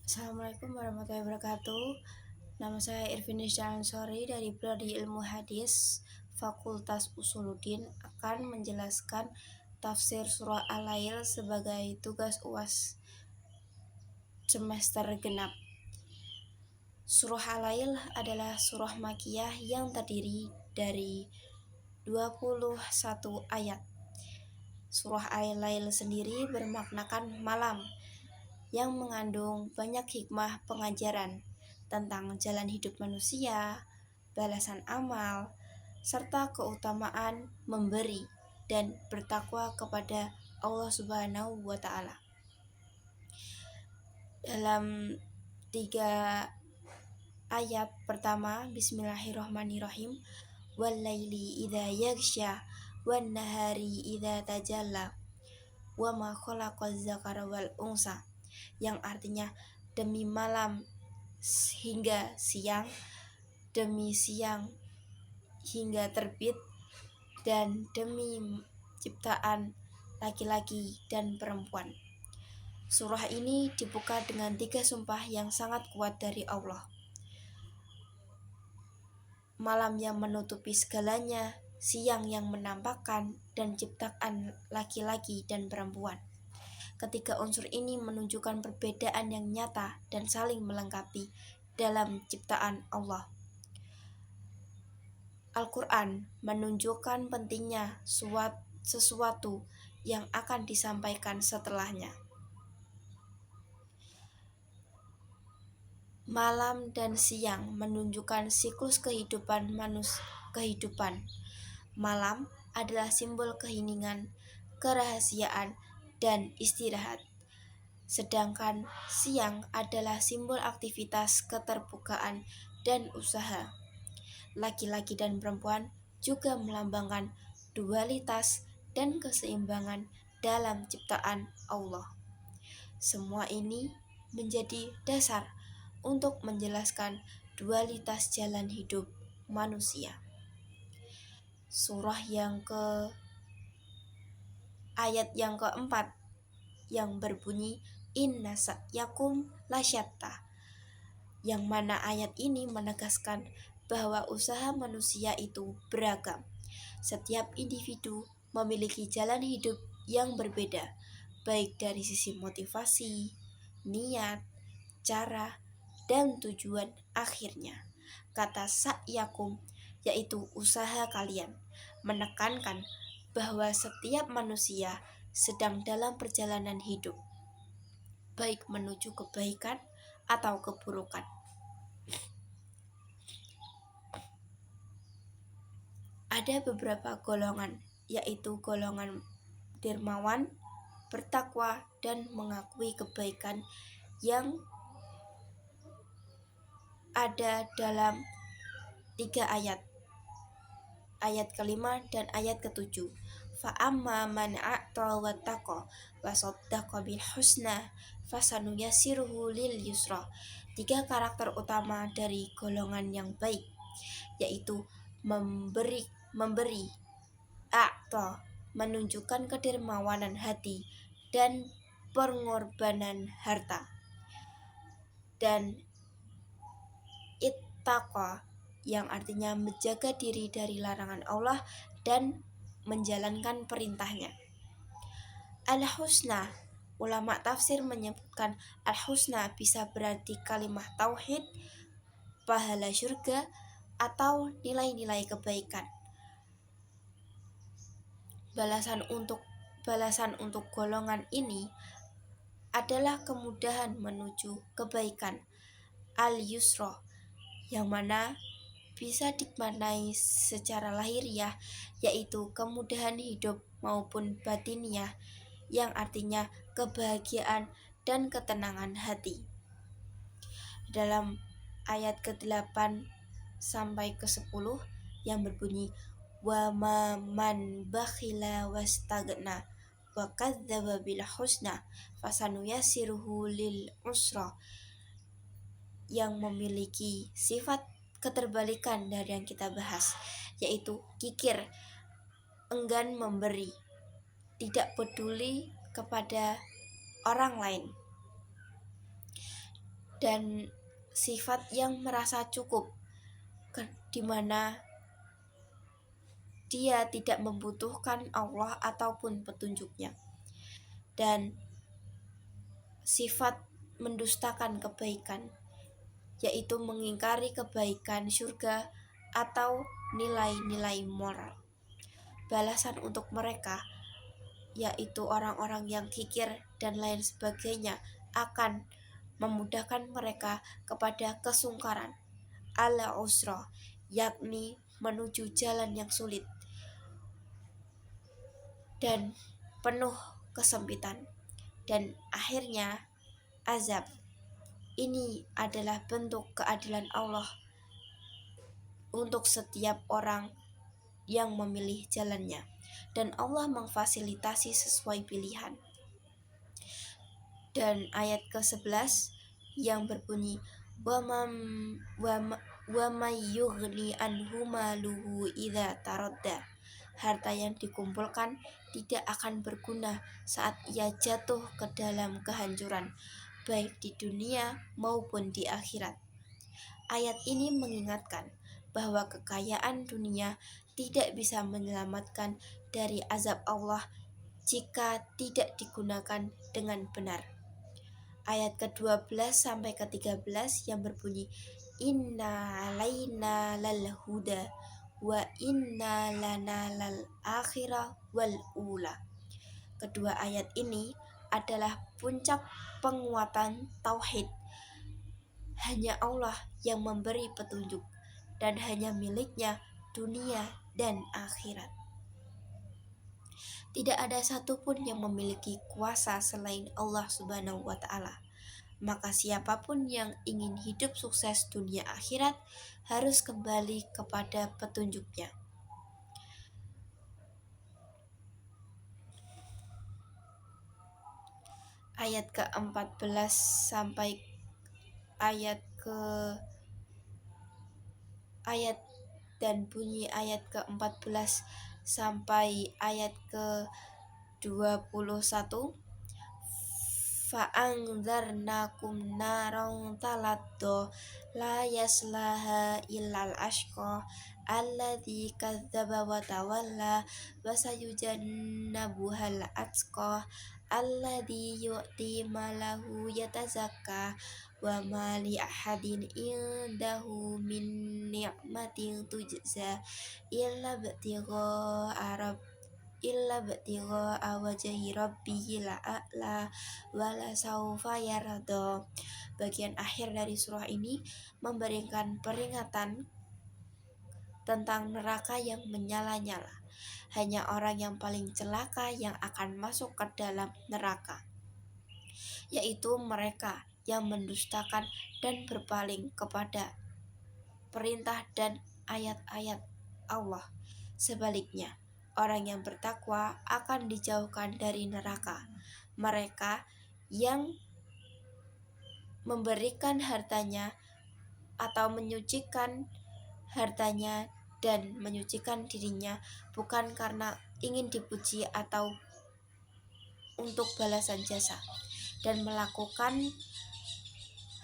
Assalamualaikum warahmatullahi wabarakatuh. Nama saya Irvin Ansori dari Prodi Ilmu Hadis Fakultas Usuluddin akan menjelaskan tafsir surah Al-Lail sebagai tugas UAS semester genap. Surah Al-Lail adalah surah Makkiyah yang terdiri dari 21 ayat. Surah Al-Lail sendiri bermaknakan malam, yang mengandung banyak hikmah pengajaran tentang jalan hidup manusia, balasan amal, serta keutamaan memberi dan bertakwa kepada Allah Subhanahu wa Ta'ala. Dalam 3 ayat pertama, Bismillahirrahmanirrahim, Wal-laili idza yaghsha wan nahari idza tajalla wa ma khalaqaz zakara wal unsa, yang artinya demi malam hingga siang, demi siang hingga terbit, dan demi ciptaan laki-laki dan perempuan. Surah ini dibuka dengan 3 sumpah yang sangat kuat dari Allah. Malam yang menutupi segalanya, siang yang menampakkan, dan ciptaan laki-laki dan perempuan. Ketiga unsur ini menunjukkan perbedaan yang nyata dan saling melengkapi dalam ciptaan Allah. Al-Quran menunjukkan pentingnya sesuatu yang akan disampaikan setelahnya. Malam dan siang menunjukkan siklus kehidupan. Malam adalah simbol keheningan, kerahasiaan, dan istirahat. Sedangkan siang adalah simbol aktivitas, keterbukaan, dan usaha. Laki-laki dan perempuan juga melambangkan dualitas dan keseimbangan dalam ciptaan Allah. Semua ini menjadi dasar untuk menjelaskan dualitas jalan hidup manusia. Surah ayat yang keempat yang berbunyi Inna sa'yakum lasyatta, yang mana ayat ini menegaskan bahwa usaha manusia itu beragam. Setiap individu memiliki jalan hidup yang berbeda, baik dari sisi motivasi, niat, cara, dan tujuan akhirnya. Kata sa'yakum, yaitu usaha kalian, menekankan bahwa setiap manusia sedang dalam perjalanan hidup, baik menuju kebaikan atau keburukan. Ada beberapa golongan, yaitu golongan dermawan, bertakwa, dan mengakui kebaikan yang ada dalam 3 ayat. Ayat kelima dan ayat ketujuh. Fa'amma man a'ta wattaqa wa saddaqa bil husna fasanuyassiruhu lil yusra. 3 karakter utama dari golongan yang baik, yaitu memberi, a'ta menunjukkan kedermawanan hati dan pengorbanan harta, dan ittaqa yang artinya menjaga diri dari larangan Allah dan menjalankan perintahnya. Al-husna, ulama tafsir menyebutkan al-husna bisa berarti kalimat tauhid, pahala surga, atau nilai-nilai kebaikan. Balasan untuk golongan ini adalah kemudahan menuju kebaikan, al-yusra, yang mana bisa dimaknai secara lahiriah, yaitu kemudahan hidup maupun batiniah, yang artinya kebahagiaan dan ketenangan hati. Dalam ayat ke-8 sampai ke-10 yang berbunyi wa man bakhila wastagna wa kadzdzaba bil husna fasanuyassiruhu lil usra, yang memiliki sifat keterbalikan dari yang kita bahas, yaitu kikir, enggan memberi, tidak peduli kepada orang lain. dan sifat yang merasa cukup, di mana dia tidak membutuhkan Allah ataupun petunjuknya, dan sifat mendustakan kebaikan, yaitu mengingkari kebaikan surga atau nilai-nilai moral. Balasan untuk mereka, yaitu orang-orang yang kikir dan lain sebagainya, akan memudahkan mereka kepada kesungkaran al-usra, yakni menuju jalan yang sulit dan penuh kesempitan, dan akhirnya azab. Ini adalah bentuk keadilan Allah untuk setiap orang yang memilih jalannya, dan Allah memfasilitasi sesuai pilihan. Dan ayat ke-11 yang berbunyi wa may yughni anhu maluhu idza taradda. Harta yang dikumpulkan tidak akan berguna saat ia jatuh ke dalam kehancuran, baik di dunia maupun di akhirat. Ayat ini mengingatkan bahwa kekayaan dunia tidak bisa menyelamatkan dari azab Allah jika tidak digunakan dengan benar. Ayat ke-12 sampai ke-13 yang berbunyi inna alaina lal huda wa inna lana lal akhirah wal ula. Kedua ayat ini adalah puncak penguatan tauhid. Hanya Allah yang memberi petunjuk, dan hanya miliknya dunia dan akhirat. Tidak ada satupun yang memiliki kuasa selain Allah Subhanahu wa Ta'ala. Maka siapapun yang ingin hidup sukses dunia akhirat harus kembali kepada petunjuknya. Ayat ke-14 sampai ayat dan bunyi ayat ke-14 sampai ayat ke-21. Fa'angzarnakum naran taladdo la yaslaha illal ashqa alladzi kadzdzaba wa tawalla wa sayujannabuhal atqa alladzi yu'ti malahu yatazakka wa ma li ahadin indahu min ni'matin tujza illa btigha'a wajhi rabbihil a'la wala saufa yarda. Bagian akhir dari surah ini memberikan peringatan tentang neraka yang menyala-nyala. Hanya orang yang paling celaka yang akan masuk ke dalam neraka, yaitu mereka yang mendustakan dan berpaling kepada perintah dan ayat-ayat Allah. Sebaliknya, orang yang bertakwa akan dijauhkan dari neraka. Mereka yang memberikan hartanya atau menyucikan hartanya dan menyucikan dirinya bukan karena ingin dipuji atau untuk balasan jasa, dan melakukan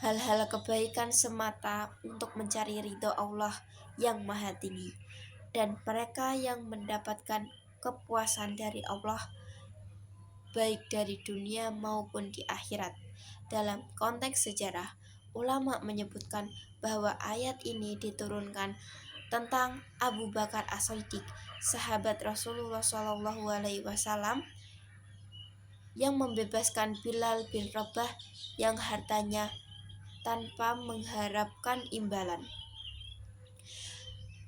hal-hal kebaikan semata untuk mencari ridho Allah yang maha tinggi. Dan mereka yang mendapatkan kepuasan dari Allah baik dari dunia maupun di akhirat. Dalam konteks sejarah, ulama menyebutkan bahwa ayat ini diturunkan tentang Abu Bakar As-Siddiq, sahabat Rasulullah SAW, yang membebaskan Bilal bin Rabah yang hartanya tanpa mengharapkan imbalan.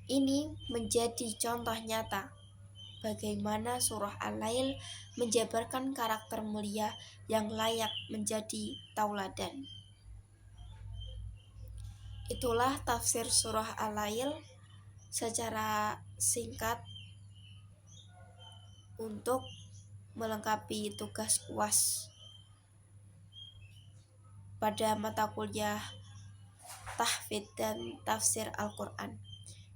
Ini menjadi contoh nyata bagaimana surah Al-Lail menjabarkan karakter mulia yang layak menjadi tauladan. Itulah tafsir surah Al-Lail secara singkat untuk melengkapi tugas UAS pada mata kuliah tahfidz dan tafsir Al-Quran.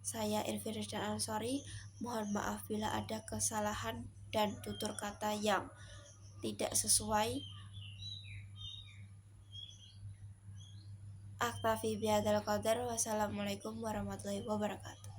Saya Irfirdan Ansori, mohon maaf bila ada kesalahan dan tutur kata yang tidak sesuai. Aktafi bihadzal qadar. Wassalamualaikum warahmatullahi wabarakatuh.